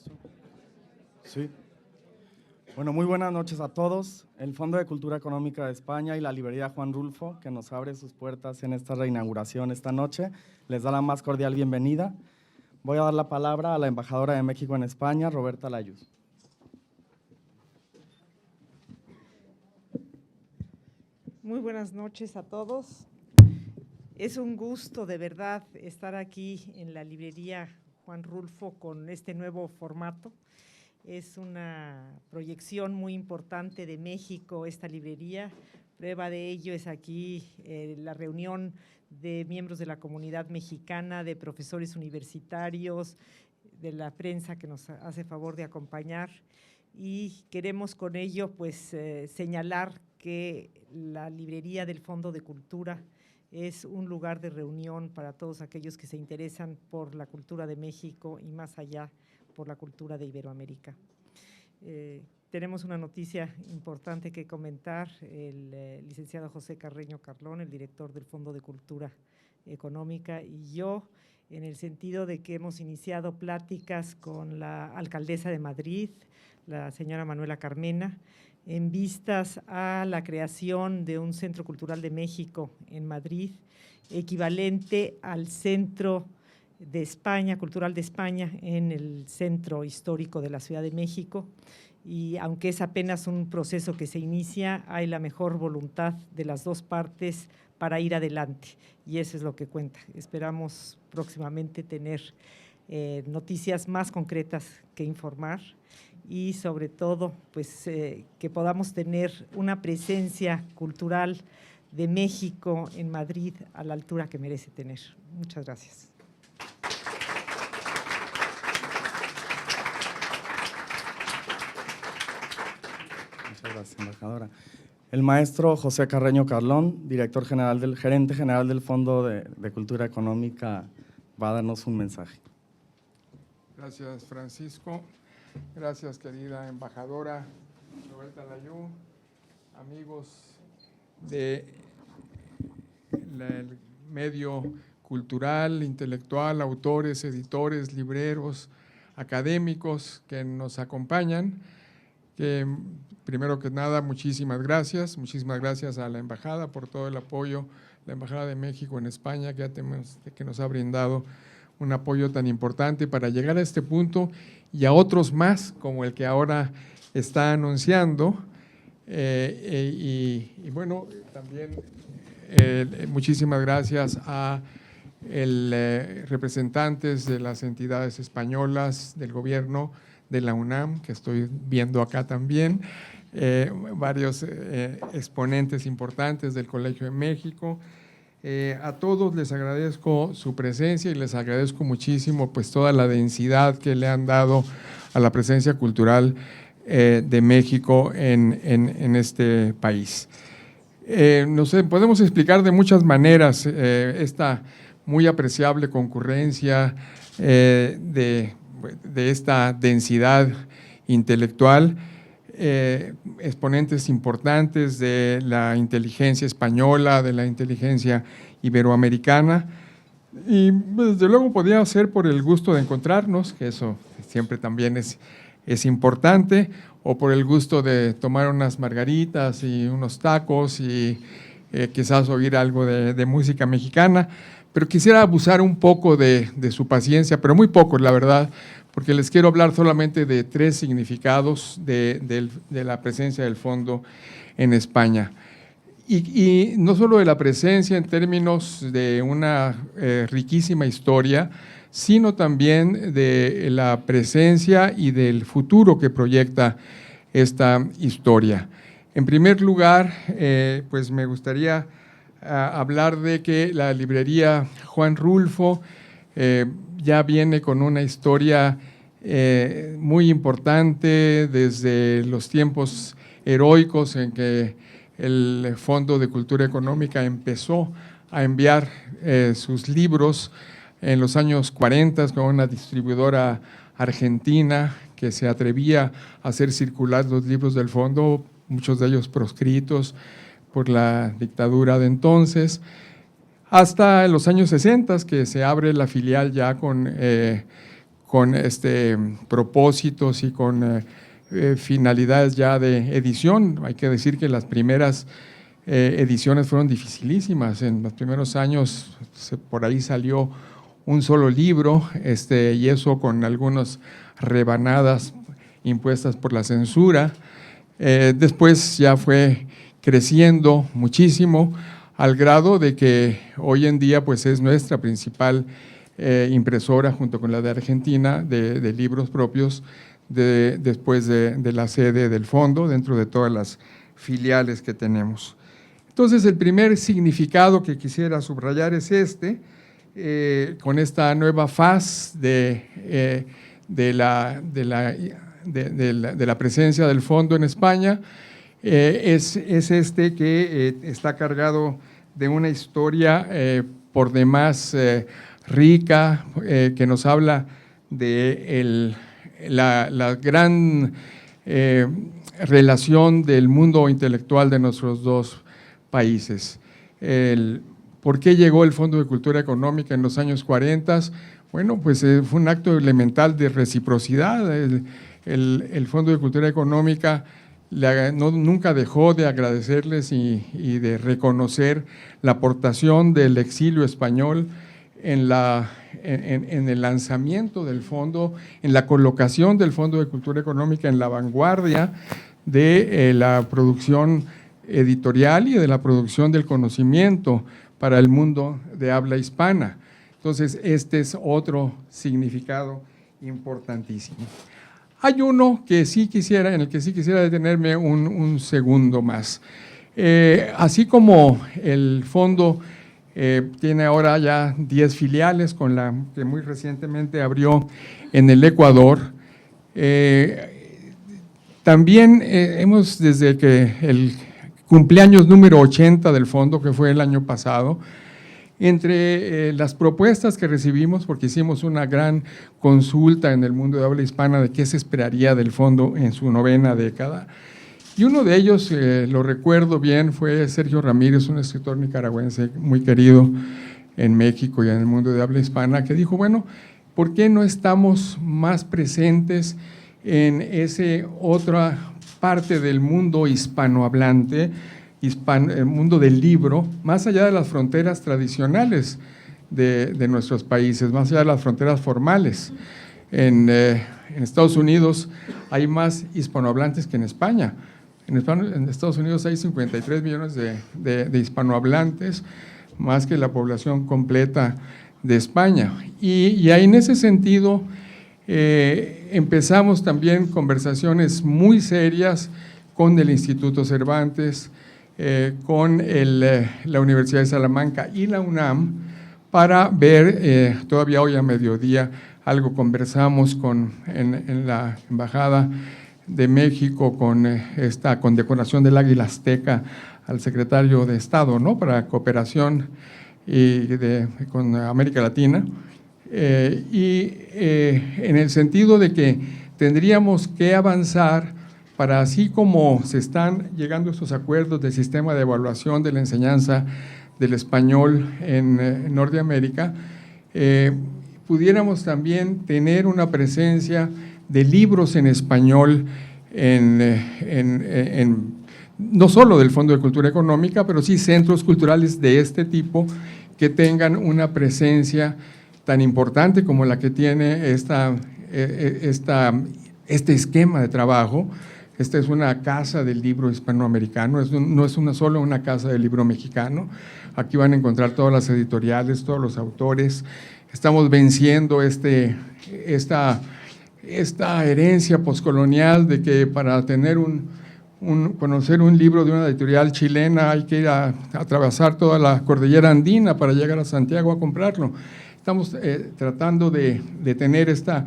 ¿Listo? Sí. Bueno, muy buenas noches a todos. El Fondo de Cultura Económica de España y la librería Juan Rulfo, que nos abre sus puertas en esta reinauguración esta noche, les da la más cordial bienvenida. Voy a dar la palabra a la embajadora de México en España, Roberta Layuz. Muy buenas noches a todos. Es un gusto de verdad estar aquí en la librería Juan Rulfo con este nuevo formato. Es una proyección muy importante de México esta librería. Prueba de ello es aquí la reunión de miembros de la comunidad mexicana, de profesores universitarios, de la prensa que nos hace favor de acompañar. Y queremos con ello pues señalar que la librería del Fondo de Cultura es un lugar de reunión para todos aquellos que se interesan por la cultura de México y más allá por la cultura de Iberoamérica. Tenemos una noticia importante que comentar. El licenciado José Carreño Carlón, el director del Fondo de Cultura Económica, y yo, en el sentido de que hemos iniciado pláticas con la alcaldesa de Madrid, la señora Manuela Carmena, en vistas a la creación de un Centro Cultural de México en Madrid, equivalente al Centro de España, Cultural de España, en el centro histórico de la Ciudad de México. Y aunque es apenas un proceso que se inicia, hay la mejor voluntad de las dos partes para ir adelante, y eso es lo que cuenta. Esperamos próximamente tener noticias más concretas que informar, y sobre todo pues que podamos tener una presencia cultural de México en Madrid a la altura que merece tener. Muchas gracias. Muchas gracias, embajadora. El maestro José Carreño Carlón, gerente general del Fondo de Cultura Económica, va a darnos un mensaje. Gracias, Francisco. Gracias, querida embajadora Roberta Layuz, amigos del medio cultural, intelectual, autores, editores, libreros, académicos que nos acompañan. Que primero que nada, muchísimas gracias a la embajada por todo el apoyo, la Embajada de México en España, que nos ha brindado un apoyo tan importante para llegar a este punto y a otros más, como el que ahora está anunciando. Y bueno, también muchísimas gracias a representantes de las entidades españolas, del gobierno, de la UNAM, que estoy viendo acá también, varios exponentes importantes del Colegio de México. A todos les agradezco su presencia y les agradezco muchísimo pues toda la densidad que le han dado a la presencia cultural de México en este país. No sé, podemos explicar de muchas maneras esta muy apreciable concurrencia de esta densidad intelectual, exponentes importantes de la inteligencia española, de la inteligencia iberoamericana, y desde luego podría ser por el gusto de encontrarnos, que eso siempre también es importante, o por el gusto de tomar unas margaritas y unos tacos y quizás oír algo de música mexicana, pero quisiera abusar un poco de su paciencia, pero muy poco, la verdad, porque les quiero hablar solamente de 3 significados de la presencia del fondo en España. Y no solo de la presencia en términos de una riquísima historia, sino también de la presencia y del futuro que proyecta esta historia. En primer lugar, pues me gustaría hablar de que la librería Juan Rulfo ya viene con una historia muy importante desde los tiempos heroicos en que el Fondo de Cultura Económica empezó a enviar sus libros en los años 40 con una distribuidora argentina que se atrevía a hacer circular los libros del fondo, muchos de ellos proscritos por la dictadura de entonces, hasta los años 60, que se abre la filial ya con propósitos y con finalidades ya de edición. Hay que decir que las primeras ediciones fueron dificilísimas. En los primeros años por ahí salió un solo libro, y eso con algunas rebanadas impuestas por la censura. Después ya fue creciendo muchísimo al grado de que hoy en día pues es nuestra principal impresora, junto con la de Argentina, de libros propios, después de la sede del fondo, dentro de todas las filiales que tenemos. Entonces, el primer significado que quisiera subrayar es con esta nueva faz de la presencia del fondo en España, es que está cargado de una historia por demás rica, que nos habla de la gran relación del mundo intelectual de nuestros dos países. ¿Por qué llegó el Fondo de Cultura Económica en los años 40? Bueno, pues fue un acto elemental de reciprocidad. El Fondo de Cultura Económica nunca dejó de agradecerles y de reconocer la aportación del exilio español en el lanzamiento del fondo, en la colocación del Fondo de Cultura Económica en la vanguardia de la producción editorial y de la producción del conocimiento para el mundo de habla hispana. Entonces, este es otro significado importantísimo. Hay uno en el que sí quisiera detenerme un segundo más. Así como el fondo tiene ahora ya 10 filiales, con la que muy recientemente abrió en el Ecuador, también hemos, desde que el cumpleaños número 80 del fondo, que fue el año pasado, entre las propuestas que recibimos, porque hicimos una gran consulta en el mundo de habla hispana de qué se esperaría del fondo en su 9ª década, y uno de ellos, lo recuerdo bien, fue Sergio Ramírez, un escritor nicaragüense muy querido en México y en el mundo de habla hispana, que dijo, bueno, ¿por qué no estamos más presentes en esa otra parte del mundo hispanohablante, el mundo del libro, más allá de las fronteras tradicionales de nuestros países, más allá de las fronteras formales? En Estados Unidos hay más hispanohablantes que en España. En Estados Unidos hay 53 millones de hispanohablantes, más que la población completa de España. Y ahí, en ese sentido, empezamos también conversaciones muy serias con el Instituto Cervantes, con la Universidad de Salamanca y la UNAM, para ver, todavía hoy a mediodía, algo conversamos en la Embajada de México con esta condecoración del Águila Azteca al secretario de Estado, ¿no?, para cooperación con América Latina, en el sentido de que tendríamos que avanzar para, así como se están llegando a estos acuerdos del sistema de evaluación de la enseñanza del español en Norteamérica, pudiéramos también tener una presencia de libros en español, no solo del Fondo de Cultura Económica, pero sí centros culturales de este tipo que tengan una presencia tan importante como la que tiene este esquema de trabajo. Esta es una casa del libro hispanoamericano, no es solo una casa del libro mexicano. Aquí van a encontrar todas las editoriales, todos los autores. Estamos venciendo esta herencia poscolonial de que para tener conocer un libro de una editorial chilena hay que ir a atravesar toda la cordillera andina para llegar a Santiago a comprarlo. Estamos tratando de tener esta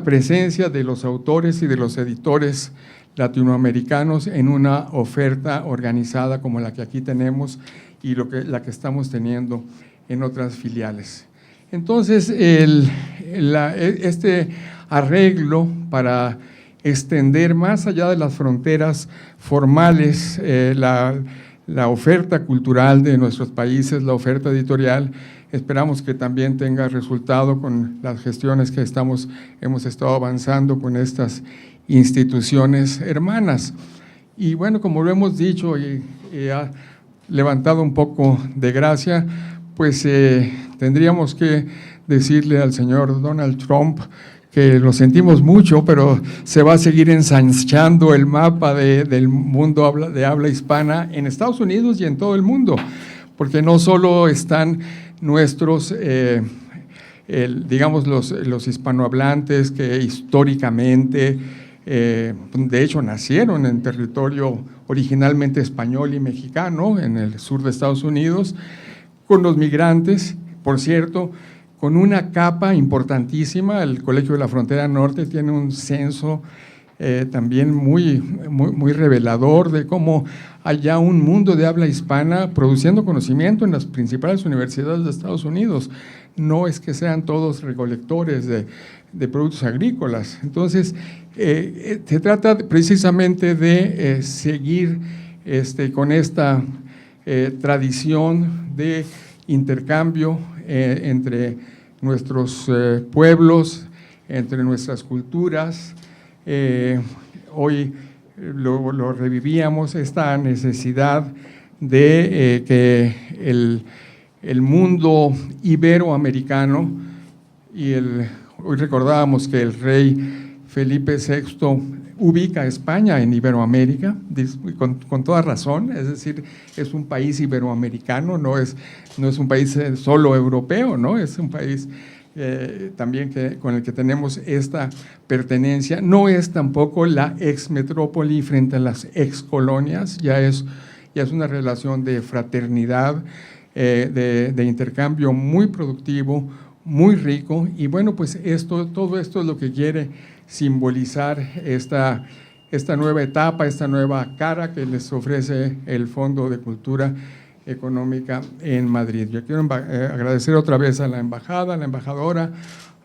presencia de los autores y de los editores latinoamericanos en una oferta organizada como la que aquí tenemos y la que estamos teniendo en otras filiales. Entonces, este arreglo para extender más allá de las fronteras formales la oferta cultural de nuestros países, la oferta editorial, Esperamos que también tenga resultado con las gestiones que hemos estado avanzando con estas instituciones hermanas. Y bueno, como lo hemos dicho y ha levantado un poco de gracia, pues tendríamos que decirle al señor Donald Trump que lo sentimos mucho, pero se va a seguir ensanchando el mapa del mundo de habla hispana en Estados Unidos y en todo el mundo, porque no solo están nuestros, digamos, los hispanohablantes que históricamente, de hecho, nacieron en territorio originalmente español y mexicano, en el sur de Estados Unidos, con los migrantes, por cierto, con una capa importantísima. El Colegio de la Frontera Norte tiene un censo también muy revelador de cómo hay ya un mundo de habla hispana produciendo conocimiento en las principales universidades de Estados Unidos. No es que sean todos recolectores de productos agrícolas. Entonces, se trata precisamente de seguir con esta tradición de intercambio entre nuestros pueblos, entre nuestras culturas. Hoy lo revivíamos, esta necesidad de que el mundo iberoamericano, y hoy recordábamos que el rey Felipe VI ubica a España en Iberoamérica, con toda razón, es decir, es un país iberoamericano, no es un país solo europeo, ¿no? Es un país también con el que tenemos esta pertenencia. No es tampoco la exmetrópoli frente a las excolonias, ya es una relación de fraternidad, de intercambio muy productivo, muy rico, y bueno, pues todo esto es lo que quiere simbolizar esta nueva etapa, esta nueva cara que les ofrece el Fondo de Cultura Económica en Madrid. Yo quiero agradecer otra vez a la embajada, a la embajadora,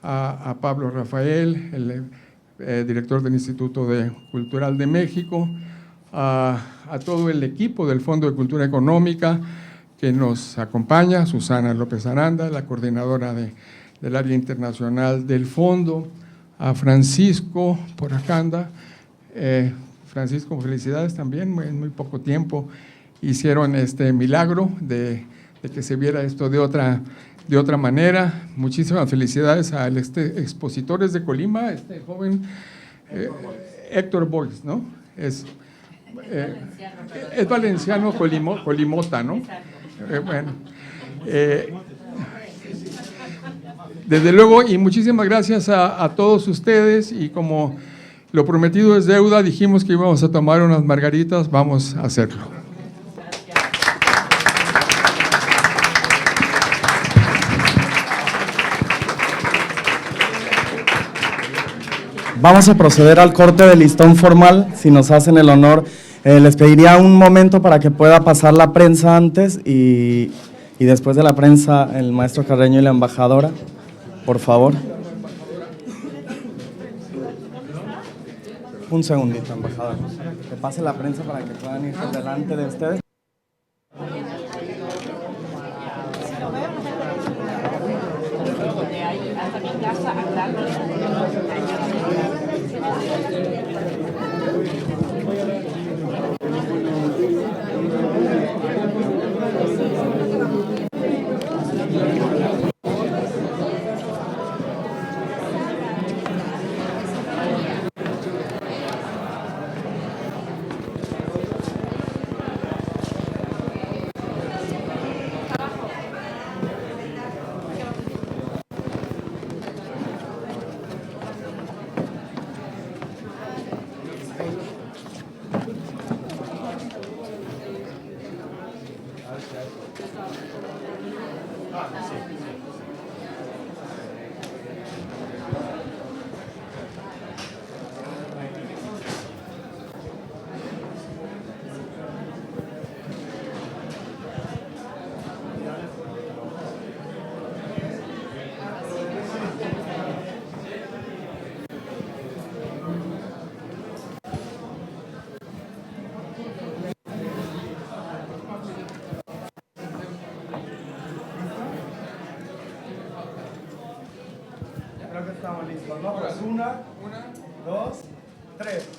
a Pablo Rafael, el director del Instituto Cultural de México, a todo el equipo del Fondo de Cultura Económica que nos acompaña, Susana López Aranda, la coordinadora del área internacional del Fondo, a Francisco, por acá anda. Francisco, felicidades también, en muy poco tiempo hicieron este milagro de que se viera esto de otra manera. Muchísimas felicidades a los expositores de Colima, este joven Héctor Boix, ¿no? Es valenciano colimota, ¿no? Bueno, desde luego, y muchísimas gracias a todos ustedes, y como lo prometido es deuda, dijimos que íbamos a tomar unas margaritas, vamos a hacerlo. Vamos a proceder al corte del listón formal, si nos hacen el honor. Les pediría un momento para que pueda pasar la prensa antes y después de la prensa el maestro Carreño y la embajadora, por favor. Un segundito, embajador. Que pase la prensa para que puedan ir por delante de ustedes. Creo que estamos listos, ¿no? Pues 1, 2, 3.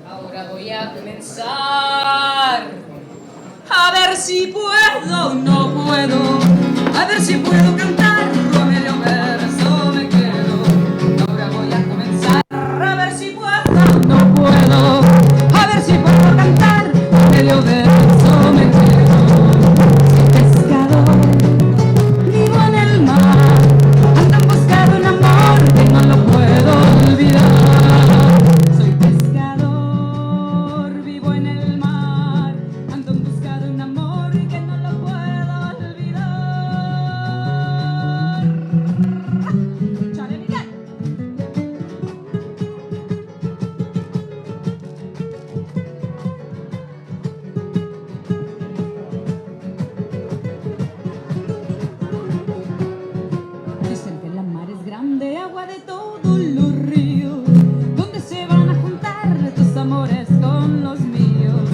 Ahora voy a comenzar a ver si puedo o no puedo, a ver si puedo cantar o a medio verso me quedo. Ahora voy a comenzar a ver si puedo o no puedo, a ver si puedo cantar o a medio verso me quedo. Soy pescador, vivo en el mar, ando en busca de un amor que no lo puedo olvidar. Soy pescador, vivo en el mar, ando en busca de un amor que no lo puedo olvidar. ¡Chale, Miguel! Dicen que la mar es grande, agua de todos los ríos, donde se van a juntar tus amores con los míos.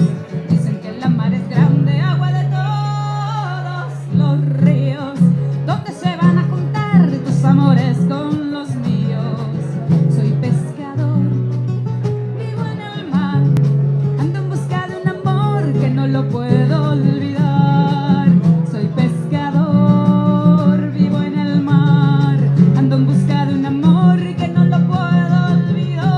Dicen que la mar es grande, agua de todos los ríos, donde se van a juntar tus amores con los míos. Soy pescador, vivo en el mar, ando en busca de un amor que no lo puedo olvidar. Soy pescador, vivo en el mar, ando en busca de un amor que no lo puedo olvidar.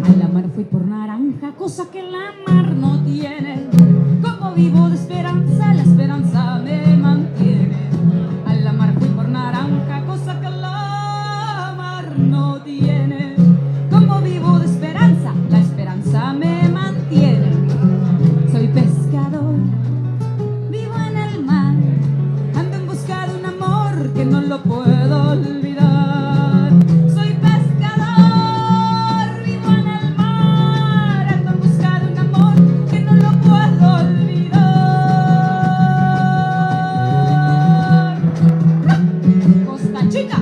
A la mar fui por naranja, cosa que la mar no tiene. Como vivo de esperanza, la esperanza me mantiene. A la mar fui por naranja, cosa que la mar no tiene. Como vivo de esperanza, la esperanza me mantiene. Soy pescador, vivo en el mar, ando en busca de un amor que no lo puedo olvidar. Soy pescador, vivo en el mar, ando en busca de un amor que no lo puedo olvidar. Costa Chica.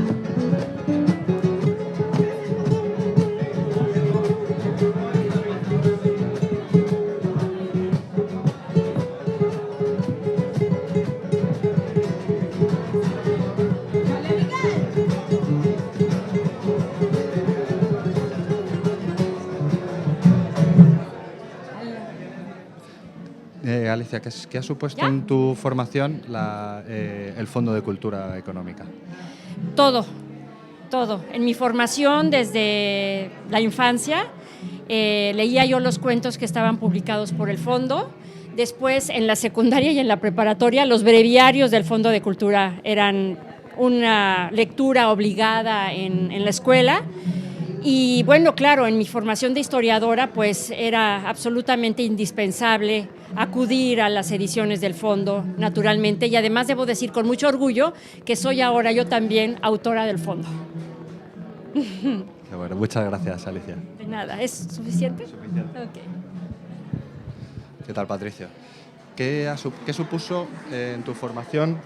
¡Chale, Miguel! Alicia, ¿qué ha supuesto ¿Ya? en tu formación el Fondo de Cultura Económica? Todo, todo. En mi formación desde la infancia leía yo los cuentos que estaban publicados por el fondo. Después en la secundaria y en la preparatoria los breviarios del Fondo de Cultura eran una lectura obligada en la escuela. Y bueno, claro, en mi formación de historiadora pues era absolutamente indispensable acudir a las ediciones del fondo, naturalmente, y además debo decir con mucho orgullo que soy ahora yo también autora del fondo. Qué bueno, muchas gracias, Alicia. De nada, ¿es suficiente? Suficiente. Ok. ¿Qué tal, Patricio? ¿Qué supuso en tu formación?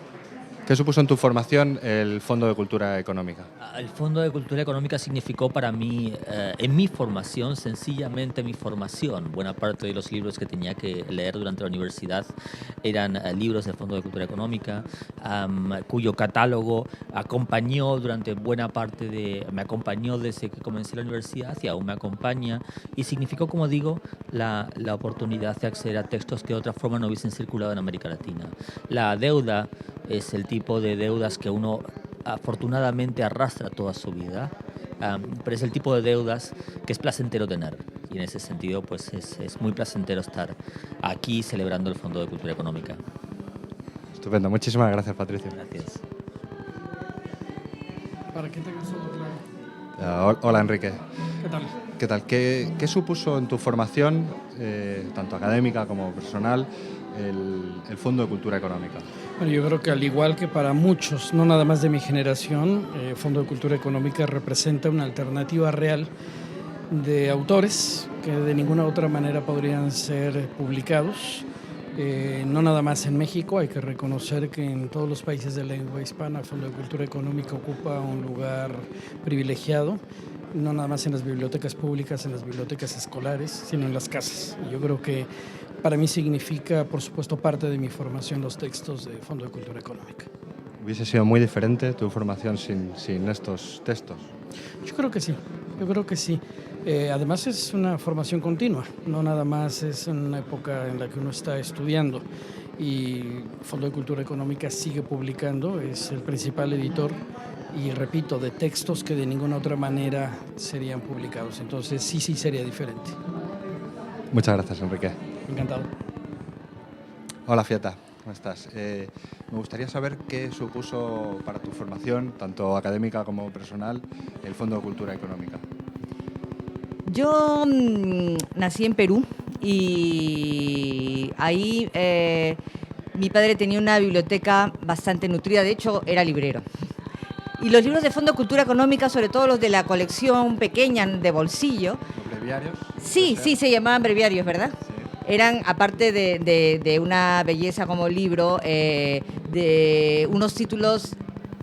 ¿Qué supuso en tu formación el Fondo de Cultura Económica? El Fondo de Cultura Económica significó para mí, en mi formación, sencillamente mi formación. Buena parte de los libros que tenía que leer durante la universidad eran libros del Fondo de Cultura Económica, cuyo catálogo acompañó durante buena parte me acompañó desde que comencé la universidad y aún me acompaña, y significó, como digo, la oportunidad de acceder a textos que de otra forma no hubiesen circulado en América Latina. La deuda es el tipo de deudas que uno afortunadamente arrastra toda su vida, pero es el tipo de deudas que es placentero tener, y en ese sentido pues es muy placentero estar aquí celebrando el Fondo de Cultura Económica. Estupendo, muchísimas gracias, Patricio. Gracias. ¿Para qué te gustó Hola, Enrique. ¿Qué tal? ¿Qué tal? ¿Qué supuso en tu formación, tanto académica como personal, el Fondo de Cultura Económica? Bueno, yo creo que al igual que para muchos, no nada más de mi generación, Fondo de Cultura Económica representa una alternativa real de autores que de ninguna otra manera podrían ser publicados. No nada más en México, hay que reconocer que en todos los países de lengua hispana el Fondo de Cultura Económica ocupa un lugar privilegiado, no nada más en las bibliotecas públicas, en las bibliotecas escolares, sino en las casas. Y yo creo que para mí significa, por supuesto, parte de mi formación los textos del Fondo de Cultura Económica. ¿Hubiese sido muy diferente tu formación sin estos textos? Yo creo que sí, yo creo que sí. Además es una formación continua, no nada más es una época en la que uno está estudiando, y Fondo de Cultura Económica sigue publicando, es el principal editor, y repito, de textos que de ninguna otra manera serían publicados. Entonces sí sería diferente. Muchas gracias, Enrique. Encantado. Hola, Fieta, ¿cómo estás? Me gustaría saber qué supuso para tu formación, tanto académica como personal, el Fondo de Cultura Económica. Yo nací en Perú y ahí mi padre tenía una biblioteca bastante nutrida, de hecho era librero. Y los libros de Fondo de Cultura Económica, sobre todo los de la colección pequeña de bolsillo. ¿Los breviarios? Sí, se llamaban breviarios, ¿verdad? Sí. Eran, aparte de una belleza como libro, de unos títulos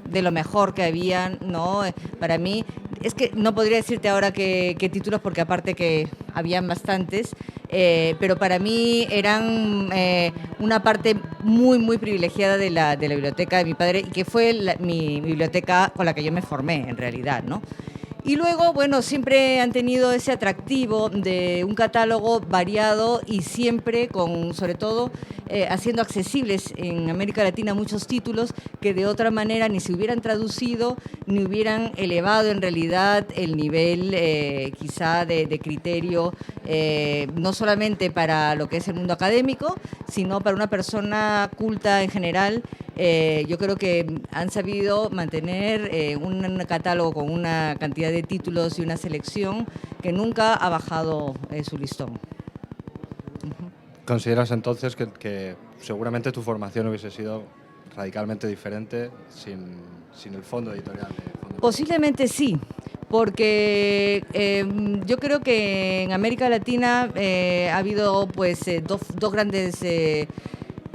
de lo mejor que habían, ¿no? Para mí, es que no podría decirte ahora qué títulos, porque aparte que habían bastantes, pero para mí eran una parte muy, muy privilegiada de la biblioteca de mi padre, y que fue mi biblioteca con la que yo me formé, en realidad, ¿no? Y luego, bueno, siempre han tenido ese atractivo de un catálogo variado y siempre con, sobre todo, haciendo accesibles en América Latina muchos títulos que de otra manera ni se hubieran traducido ni hubieran elevado en realidad el nivel quizá de criterio, no solamente para lo que es el mundo académico, sino para una persona culta en general. Yo creo que han sabido mantener un catálogo con una cantidad de títulos y una selección que nunca ha bajado su listón. ¿Consideras entonces que seguramente tu formación hubiese sido radicalmente diferente sin el fondo editorial? Posiblemente sí, porque yo creo que en América Latina ha habido pues dos grandes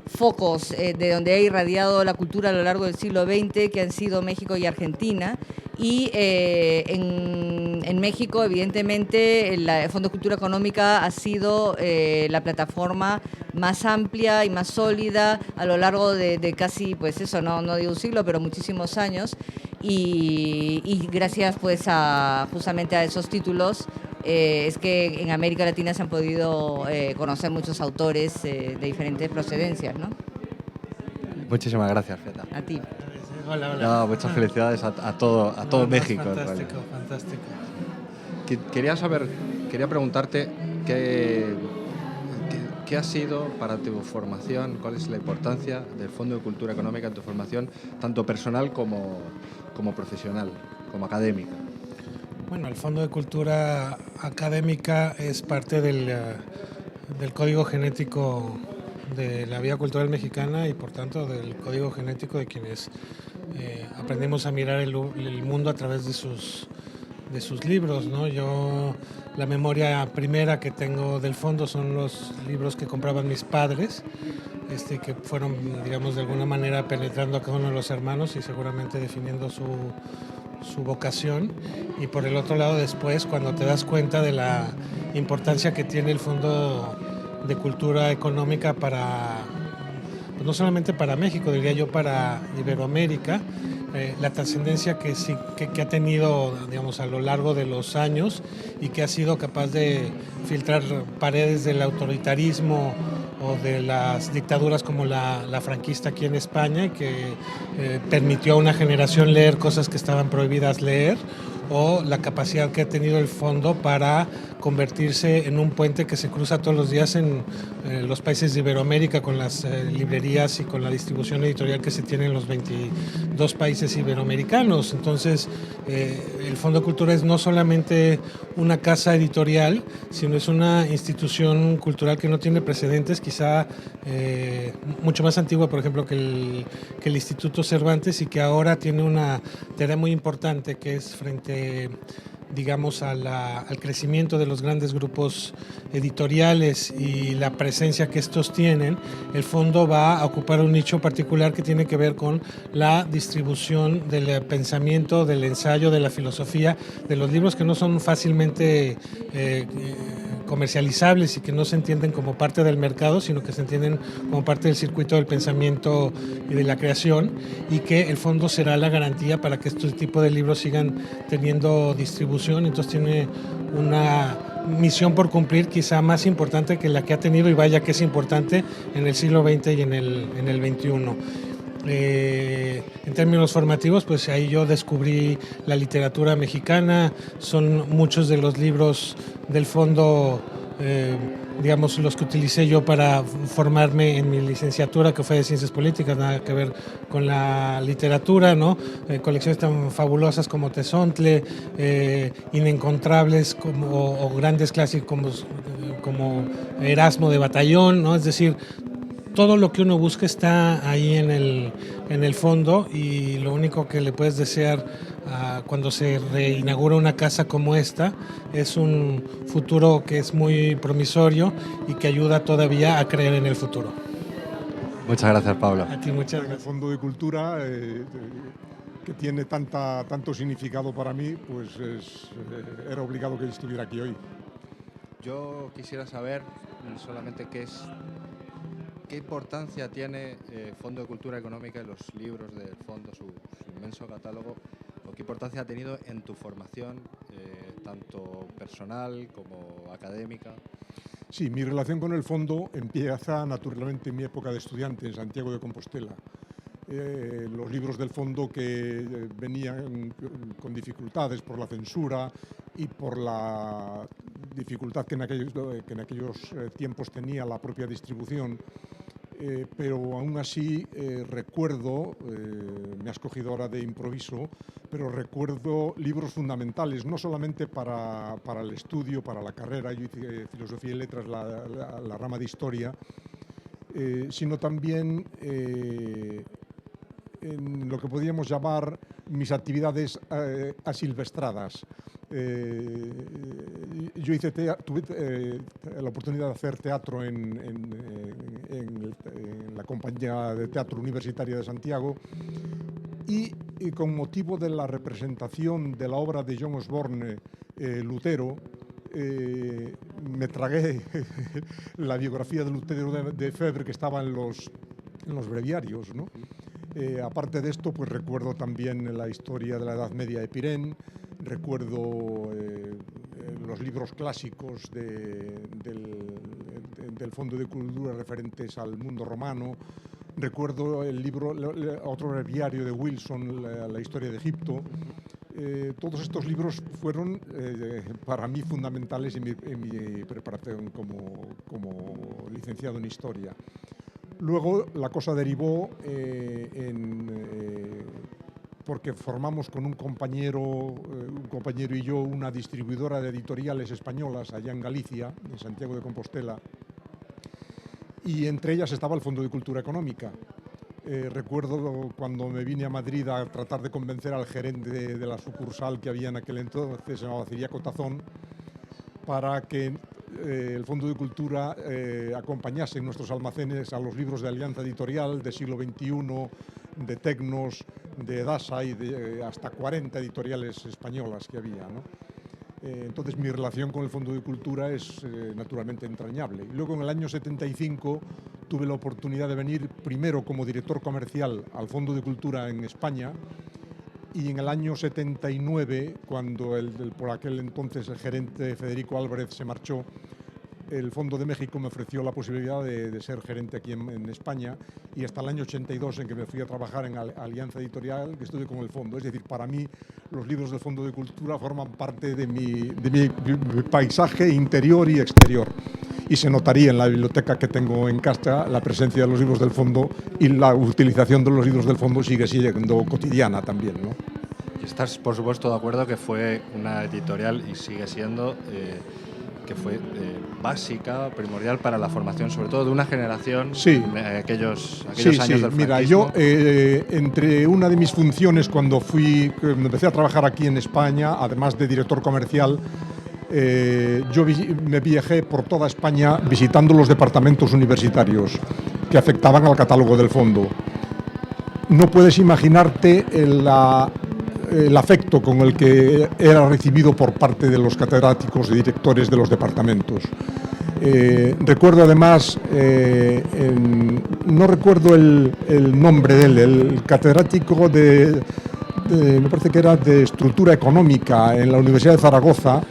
focos de donde ha irradiado la cultura a lo largo del siglo XX, que han sido México y Argentina. Y en México, evidentemente, el Fondo de Cultura Económica ha sido la plataforma más amplia y más sólida a lo largo de casi, pues eso, no digo un siglo, pero muchísimos años. Y gracias pues justamente a esos títulos es que en América Latina se han podido conocer muchos autores de diferentes procedencias, ¿no? Muchísimas gracias, Fieta. A ti. Hola. No, muchas felicidades a todo México. Fantástico. Quería preguntarte qué ha sido para tu formación, cuál es la importancia del Fondo de Cultura Económica en tu formación, tanto personal como profesional, como académica. Bueno, el Fondo de Cultura Académica es parte del código genético de la vida cultural mexicana y por tanto del código genético de quienes aprendemos a mirar el mundo a través de sus libros, ¿no? Yo, la memoria primera que tengo del fondo son los libros que compraban mis padres, que fueron, digamos, de alguna manera penetrando a cada uno de los hermanos y seguramente definiendo su vocación. Y por el otro lado, después, cuando te das cuenta de la importancia que tiene el Fondo de Cultura Económica para, pues no solamente para México, diría yo, para Iberoamérica, la trascendencia que ha tenido, digamos, a lo largo de los años y que ha sido capaz de filtrar paredes del autoritarismo o de las dictaduras como la franquista aquí en España, y que permitió a una generación leer cosas que estaban prohibidas leer, o la capacidad que ha tenido el fondo para convertirse en un puente que se cruza todos los días en los países de Iberoamérica, con las librerías y con la distribución editorial que se tiene en los 22 países iberoamericanos. Entonces, el Fondo de Cultura es no solamente una casa editorial, sino es una institución cultural que no tiene precedentes, quizá mucho más antigua, por ejemplo, que el Instituto Cervantes, y que ahora tiene una tarea muy importante, que es frente digamos, al crecimiento de los grandes grupos editoriales y la presencia que estos tienen, el fondo va a ocupar un nicho particular que tiene que ver con la distribución del pensamiento, del ensayo, de la filosofía, de los libros que no son fácilmente comercializables y que no se entienden como parte del mercado, sino que se entienden como parte del circuito del pensamiento y de la creación, y que el fondo será la garantía para que este tipo de libros sigan teniendo distribución. Entonces tiene una misión por cumplir quizá más importante que la que ha tenido, y vaya que es importante, en el siglo XX y en el XXI. En términos formativos, pues ahí yo descubrí la literatura mexicana. Son muchos de los libros del fondo, digamos, los que utilicé yo para formarme en mi licenciatura, que fue de Ciencias Políticas, nada que ver con la literatura, ¿no? Colecciones tan fabulosas como Tezontle, inencontrables o grandes clásicos como Erasmo de Batallón, ¿no? Es decir, todo lo que uno busca está ahí en el fondo, y lo único que le puedes desear cuando se reinaugura una casa como esta es un futuro que es muy promisorio y que ayuda todavía a creer en el futuro. Muchas gracias, Pablo. A ti, muchas gracias. El Fondo de Cultura, que tiene tanto significado para mí, pues era obligado que estuviera aquí hoy. Yo quisiera saber solamente ¿qué importancia tiene el Fondo de Cultura Económica y los libros del fondo, su inmenso catálogo, o qué importancia ha tenido en tu formación, tanto personal como académica? Sí, mi relación con el fondo empieza naturalmente en mi época de estudiante en Santiago de Compostela. Los libros del fondo que venían con dificultades por la censura y por la dificultad que en aquellos tiempos tenía la propia distribución, pero aún así recuerdo, me has cogido ahora de improviso, pero recuerdo libros fundamentales, no solamente para el estudio, para la carrera. Yo hice Filosofía y Letras, la rama de Historia, sino también en lo que podríamos llamar mis actividades asilvestradas. Yo tuve la oportunidad de hacer teatro en la compañía de teatro universitaria de Santiago, y con motivo de la representación de la obra de John Osborne, Lutero, me tragué la biografía de Lutero de Febvre, que estaba en los breviarios, ¿no? Aparte de esto, pues recuerdo también la historia de la Edad Media de Pirén, recuerdo los libros clásicos del Fondo de Cultura referentes al mundo romano, recuerdo el libro, otro breviario de Wilson, la historia de Egipto. Todos estos libros fueron para mí fundamentales en mi preparación como licenciado en Historia. Luego la cosa derivó porque formamos con un compañero y yo una distribuidora de editoriales españolas allá en Galicia, en Santiago de Compostela, y entre ellas estaba el Fondo de Cultura Económica. Recuerdo cuando me vine a Madrid a tratar de convencer al gerente de la sucursal que había en aquel entonces, se llamaba Ciriaco Tazón, para que el Fondo de Cultura acompañase en nuestros almacenes a los libros de Alianza Editorial, de Siglo XXI, de Tecnos, de Dasa y de hasta 40 editoriales españolas que había, ¿no? Entonces mi relación con el Fondo de Cultura es naturalmente entrañable. Y luego en el año 75 tuve la oportunidad de venir primero como director comercial al Fondo de Cultura en España, y en el año 79, cuando por aquel entonces el gerente Federico Álvarez se marchó, el Fondo de México me ofreció la posibilidad de ser gerente aquí en España, y hasta el año 82, en que me fui a trabajar en Alianza Editorial, que estuve con el Fondo. Es decir, para mí los libros del Fondo de Cultura forman parte de mi paisaje interior y exterior. Y se notaría en la biblioteca que tengo en casa la presencia de los libros del fondo, y la utilización de los libros del fondo sigue siendo cotidiana también, ¿no? Y estás, por supuesto, de acuerdo que fue una editorial, y sigue siendo, que fue básica, primordial para la formación, sobre todo de una generación, sí. aquellos sí, años del franquismo. Mira, yo entre una de mis funciones cuando empecé a trabajar aquí en España, además de director comercial, yo me viajé por toda España visitando los departamentos universitarios que afectaban al catálogo del fondo. No puedes imaginarte el afecto con el que era recibido por parte de los catedráticos y directores de los departamentos. Recuerdo además, no recuerdo el nombre de él, el catedrático me parece que era de estructura económica en la Universidad de Zaragoza,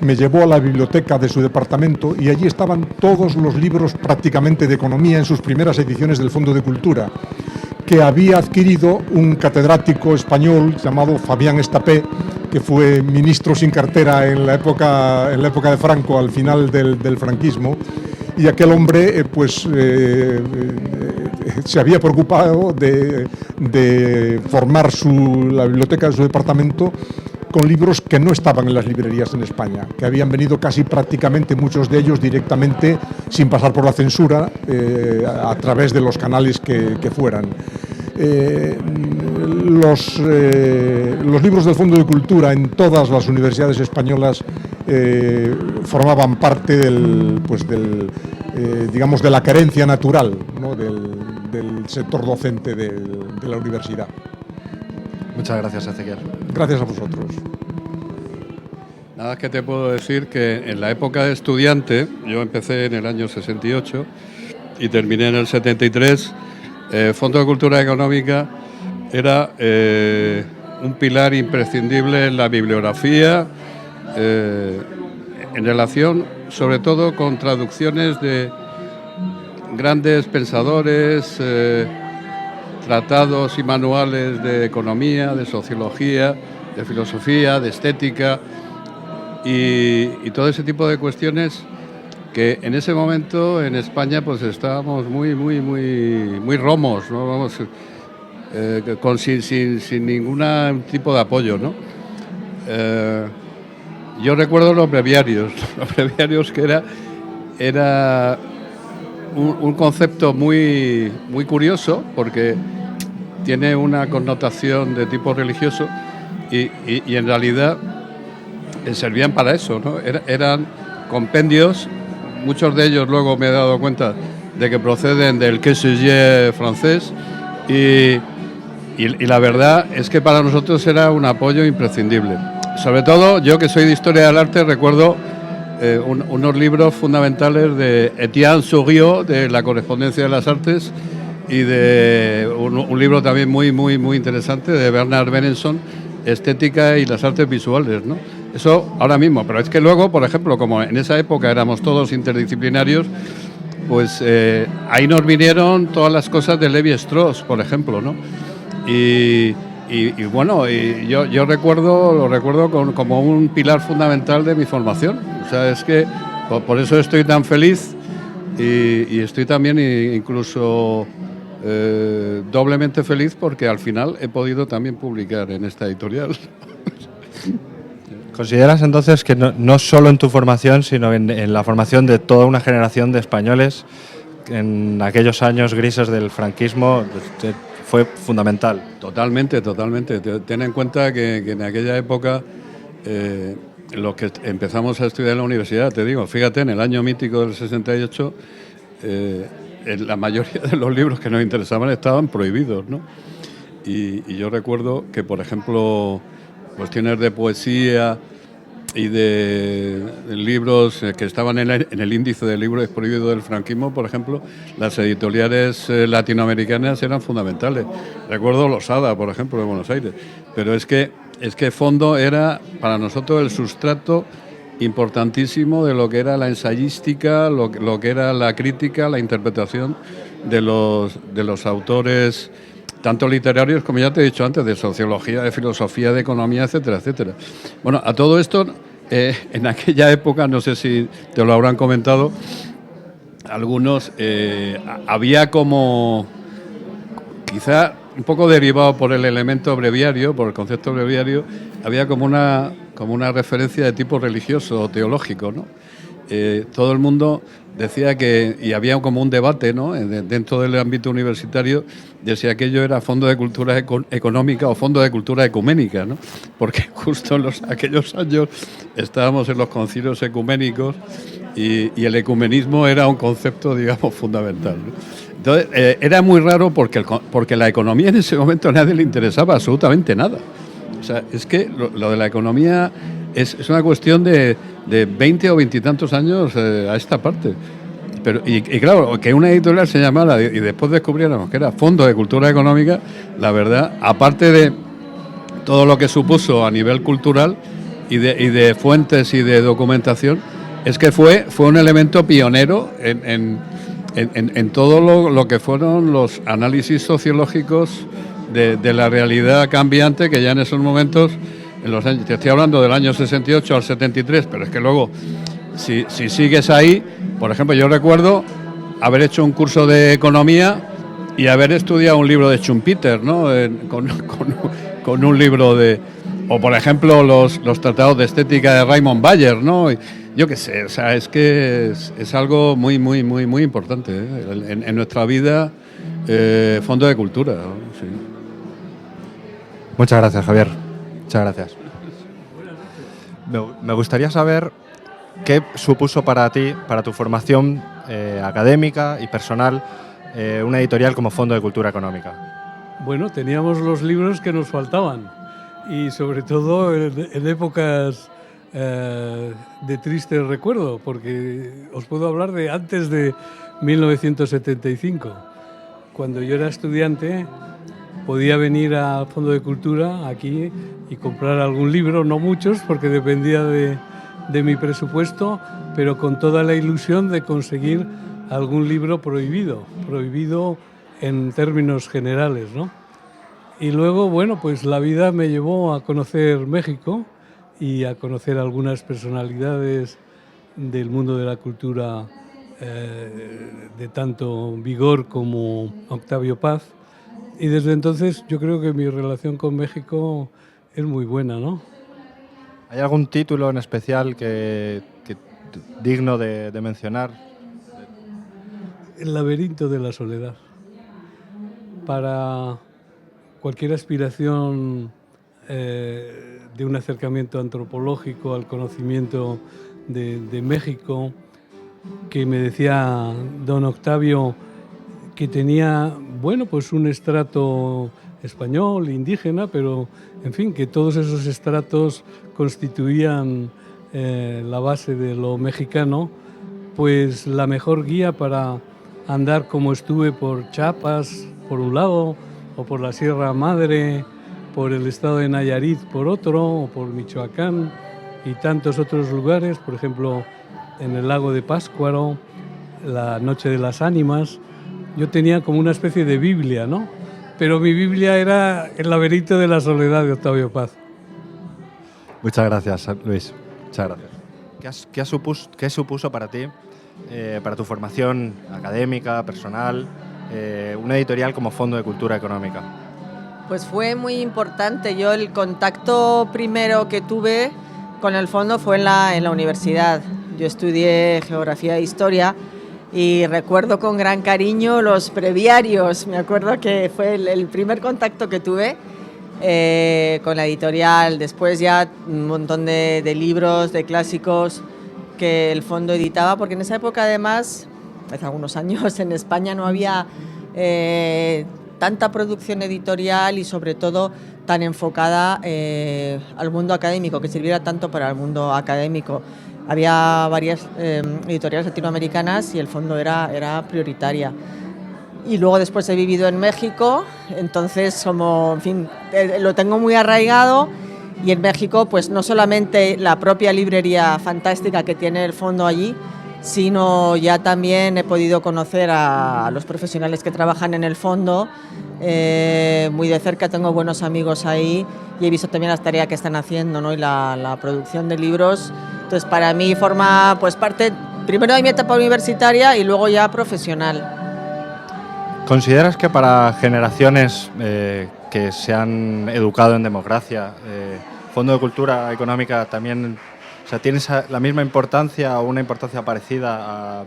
me llevó a la biblioteca de su departamento y allí estaban todos los libros prácticamente de economía en sus primeras ediciones del Fondo de Cultura, que había adquirido un catedrático español llamado Fabián Estapé, que fue ministro sin cartera en la época de Franco, al final del franquismo, y aquel hombre se había preocupado de formar la biblioteca de su departamento con libros que no estaban en las librerías en España, que habían venido casi prácticamente muchos de ellos directamente, sin pasar por la censura, a través de los canales que fueran. Los libros del Fondo de Cultura en todas las universidades españolas formaban parte digamos, de la carencia natural, ¿no?, del sector docente de la universidad. Muchas gracias, Ezequiel. Gracias a vosotros. Nada, que te puedo decir que en la época de estudiante, yo empecé en el año 68 y terminé en el 73, Fondo de Cultura Económica era un pilar imprescindible en la bibliografía, en relación sobre todo con traducciones de grandes pensadores, tratados y manuales de economía, de sociología, de filosofía, de estética y todo ese tipo de cuestiones que en ese momento en España pues estábamos muy romos, ¿no? Vamos, sin ningún tipo de apoyo, ¿no? Yo recuerdo los breviarios que era un concepto muy curioso porque tiene una connotación de tipo religioso y en realidad servían para eso, ¿no? Eran compendios, muchos de ellos luego me he dado cuenta de que proceden del quesusier francés y la verdad es que para nosotros era un apoyo imprescindible. Sobre todo yo que soy de Historia del Arte recuerdo unos libros fundamentales de Etienne Souriau, de la correspondencia de las artes, y de un libro también muy interesante de Bernard Berenson, Estética y las artes visuales, ¿no? Eso ahora mismo, pero es que luego, por ejemplo, como en esa época éramos todos interdisciplinarios, pues ahí nos vinieron todas las cosas de Lévi-Strauss, por ejemplo, ¿no? Y bueno, yo lo recuerdo como un pilar fundamental de mi formación. O sea, es que por eso estoy tan feliz y estoy también incluso doblemente feliz porque al final he podido también publicar en esta editorial. ¿Consideras entonces que no solo en tu formación, sino en la formación de toda una generación de españoles en aquellos años grises del franquismo fue fundamental? Totalmente. Ten en cuenta que en aquella época los que empezamos a estudiar en la universidad, te digo, fíjate, en el año mítico del 68, la mayoría de los libros que nos interesaban estaban prohibidos, ¿no? Y yo recuerdo que, por ejemplo, cuestiones de poesía y de libros que estaban en el índice de libros prohibidos del franquismo, por ejemplo, las editoriales latinoamericanas eran fundamentales. Recuerdo Losada, por ejemplo, de Buenos Aires. Pero es que Fondo era para nosotros el sustrato importantísimo de lo que era la ensayística, lo que era la crítica, la interpretación de los autores, tanto literarios como ya te he dicho antes, de sociología, de filosofía, de economía, etcétera, etcétera. Bueno, a todo esto, en aquella época, no sé si te lo habrán comentado, algunos, había como, quizá un poco derivado por el elemento breviario, por el concepto breviario, había como una referencia de tipo religioso o teológico, ¿no? todo el mundo decía que, y había como un debate, ¿no?, dentro del ámbito universitario, de si aquello era Fondo de Cultura Económica o Fondo de Cultura Ecuménica, ¿no? Porque justo en aquellos años estábamos en los concilios ecuménicos y el ecumenismo era un concepto, digamos, fundamental, ¿no? Entonces, era muy raro porque la economía en ese momento a nadie le interesaba absolutamente nada. O sea, es que lo de la economía es una cuestión de 20 o 20 y tantos años a esta parte. Pero, y claro, que una editorial se llamara y después descubriéramos que era Fondo de Cultura Económica, la verdad, aparte de todo lo que supuso a nivel cultural y de fuentes y de documentación, es que fue un elemento pionero en todo lo que fueron los análisis sociológicos de la realidad cambiante, que ya en esos momentos, en los años, te estoy hablando del año 68 al 73, pero es que luego, si sigues ahí, por ejemplo, yo recuerdo haber hecho un curso de economía y haber estudiado un libro de Schumpeter, ¿no?, con un libro de... O, por ejemplo, los tratados de estética de Raymond Bayer, ¿no? Yo qué sé, o sea, es que es algo muy, muy, muy, muy importante, ¿eh? En nuestra vida, Fondo de Cultura, ¿no? Sí. Muchas gracias, Javier. Muchas gracias. Me gustaría saber qué supuso para ti, para tu formación académica y personal, una editorial como Fondo de Cultura Económica. Bueno, teníamos los libros que nos faltaban y sobre todo en épocas de triste recuerdo, porque os puedo hablar de antes de 1975. Cuando yo era estudiante podía venir al Fondo de Cultura aquí y comprar algún libro, no muchos porque dependía de mi presupuesto, pero con toda la ilusión de conseguir algún libro prohibido en términos generales, ¿no? Y luego, bueno, pues la vida me llevó a conocer México y a conocer algunas personalidades del mundo de la cultura de tanto vigor como Octavio Paz. Y desde entonces yo creo que mi relación con México es muy buena, ¿no? ¿Hay algún título en especial que digno de mencionar? El laberinto de la soledad. Para cualquier aspiración de un acercamiento antropológico al conocimiento de México, que me decía don Octavio que tenía, bueno, pues un estrato español, indígena, pero en fin, que todos esos estratos constituían la base de lo mexicano, pues la mejor guía para andar como estuve por Chiapas, por un lado, o por la Sierra Madre, por el estado de Nayarit por otro, o por Michoacán y tantos otros lugares, por ejemplo, en el lago de Pátzcuaro, la Noche de las Ánimas. Yo tenía como una especie de Biblia, ¿no? Pero mi Biblia era El laberinto de la soledad de Octavio Paz. Muchas gracias, Luis. Muchas gracias. ¿Qué supuso para ti, para tu formación académica, personal, una editorial como Fondo de Cultura Económica? Pues fue muy importante. Yo el contacto primero que tuve con el fondo fue en la universidad. Yo estudié Geografía e Historia y recuerdo con gran cariño los breviarios. Me acuerdo que fue el primer contacto que tuve con la editorial. Después ya un montón de libros, de clásicos que el fondo editaba, porque en esa época además, hace algunos años, en España no había tanta producción editorial y sobre todo tan enfocada al mundo académico, que sirviera tanto para el mundo académico. Había varias editoriales latinoamericanas y el fondo era prioritaria. Y luego después he vivido en México, entonces como, en fin, lo tengo muy arraigado. Y en México, pues no solamente la propia librería fantástica que tiene el fondo allí, sino ya también he podido conocer a los profesionales que trabajan en el fondo muy de cerca. Tengo buenos amigos ahí y he visto también las tareas que están haciendo, ¿no? Y la producción de libros. Entonces, para mí forma pues parte primero de mi etapa universitaria y luego ya profesional. ¿Consideras que para generaciones que se han educado en democracia, Fondo de Cultura Económica también sea, ¿tiene la misma importancia o una importancia parecida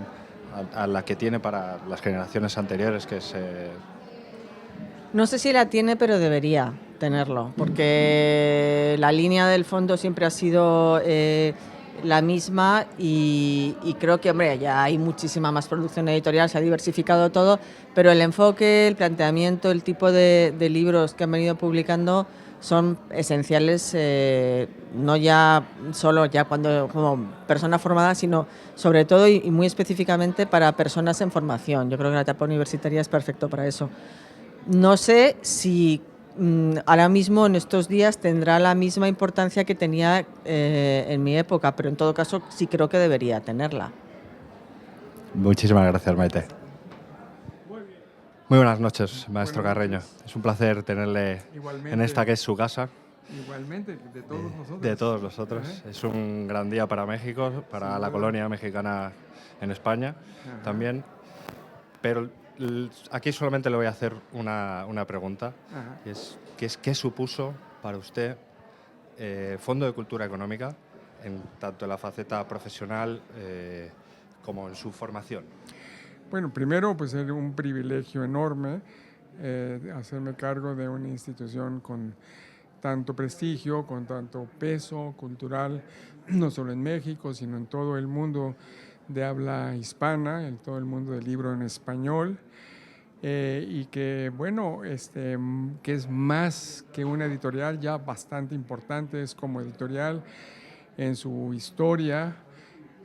a la que tiene para las generaciones anteriores que se... No sé si la tiene, pero debería tenerlo, porque la línea del fondo siempre ha sido la misma y creo que, hombre, ya hay muchísima más producción editorial, se ha diversificado todo, pero el enfoque, el planteamiento, el tipo de libros que han venido publicando son esenciales, no ya solo ya cuando como persona formada, sino sobre todo y muy específicamente para personas en formación. Yo creo que la etapa universitaria es perfecto para eso. No sé si ahora mismo en estos días tendrá la misma importancia que tenía en mi época, pero en todo caso sí creo que debería tenerla. Muchísimas gracias, Maite. Muy buenas noches, maestro Carreño. Es un placer tenerle en esta que es su casa. Igualmente, de todos nosotros. De todos nosotros. Es un gran día para México, para la colonia mexicana en España también. Pero aquí solamente le voy a hacer una pregunta, ¿qué supuso para usted Fondo de Cultura Económica, tanto en la faceta profesional como en su formación? Bueno, primero, pues era un privilegio enorme hacerme cargo de una institución con tanto prestigio, con tanto peso cultural, no solo en México, sino en todo el mundo de habla hispana, en todo el mundo del libro en español, y que, bueno, que es más que una editorial ya bastante importante, es como editorial en su historia,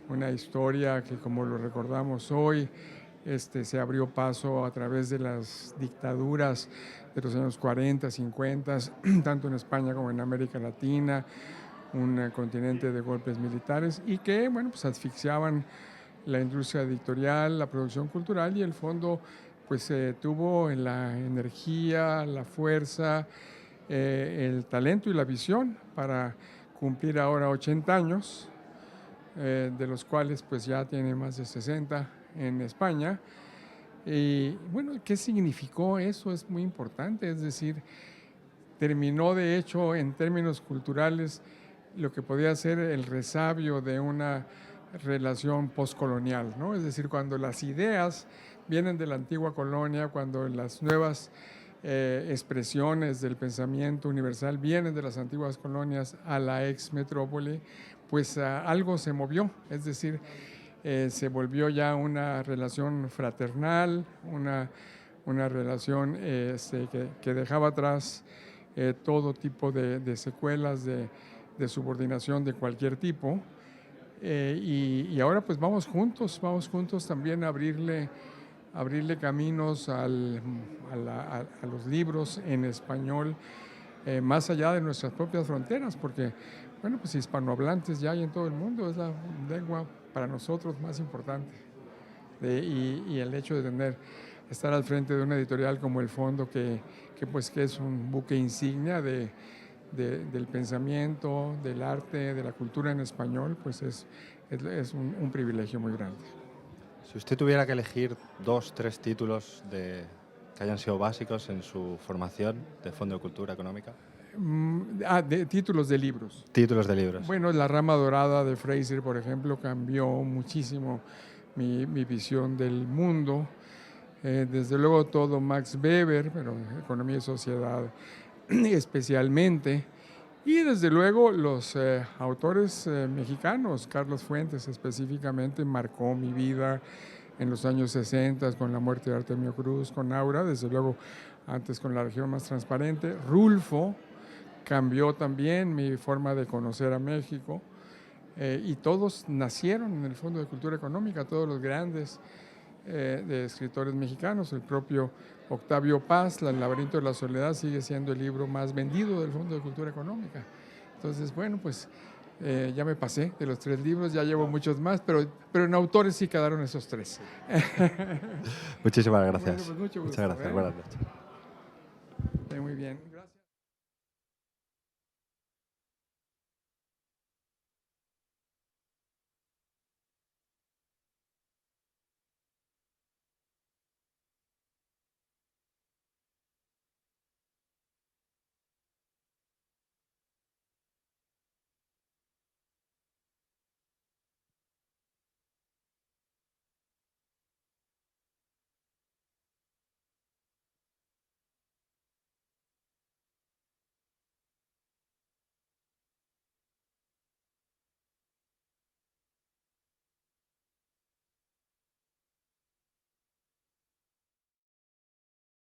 una historia que, como lo recordamos hoy, se abrió paso a través de las dictaduras de los años 40, 50, tanto en España como en América Latina, un continente de golpes militares y que, bueno, pues asfixiaban la industria editorial, la producción cultural, y el fondo pues tuvo la energía, la fuerza, el talento y la visión para cumplir ahora 80 años, de los cuales pues ya tiene más de 60 en España. Y bueno, ¿qué significó eso? Es muy importante, es decir, terminó de hecho en términos culturales lo que podía ser el resabio de una relación postcolonial, ¿no? Es decir, cuando las ideas vienen de la antigua colonia, cuando las nuevas expresiones del pensamiento universal vienen de las antiguas colonias a la ex metrópoli, pues algo se movió, es decir, se volvió ya una relación fraternal, una relación que dejaba atrás todo tipo de secuelas de subordinación de cualquier tipo. Y ahora pues vamos juntos también a abrirle caminos a los libros en español, más allá de nuestras propias fronteras, porque bueno, pues hispanohablantes ya hay en todo el mundo, es la lengua para nosotros más importante. Y el hecho de estar al frente de una editorial como El Fondo, que es un buque insignia del pensamiento, del arte, de la cultura en español, pues es un privilegio muy grande. Si usted tuviera que elegir 2, 3 títulos que hayan sido básicos en su formación de Fondo de Cultura Económica. De títulos de libros. Títulos de libros. Bueno, La Rama Dorada de Fraser, por ejemplo, cambió muchísimo mi visión del mundo. Desde luego todo Max Weber, pero Economía y Sociedad especialmente. Y desde luego los autores mexicanos, Carlos Fuentes específicamente, marcó mi vida en los años 60 con La muerte de Artemio Cruz, con Aura, desde luego antes con La región más transparente. Rulfo cambió también mi forma de conocer a México, y todos nacieron en el Fondo de Cultura Económica, todos los grandes de escritores mexicanos. El propio Octavio Paz, El laberinto de la soledad, sigue siendo el libro más vendido del Fondo de Cultura Económica. Entonces, bueno, pues ya me pasé de los 3 libros, ya llevo muchos más, pero en autores sí quedaron esos 3. Muchísimas gracias. Bueno, pues mucho gusto, muchas gracias, buenas noches. Muy bien.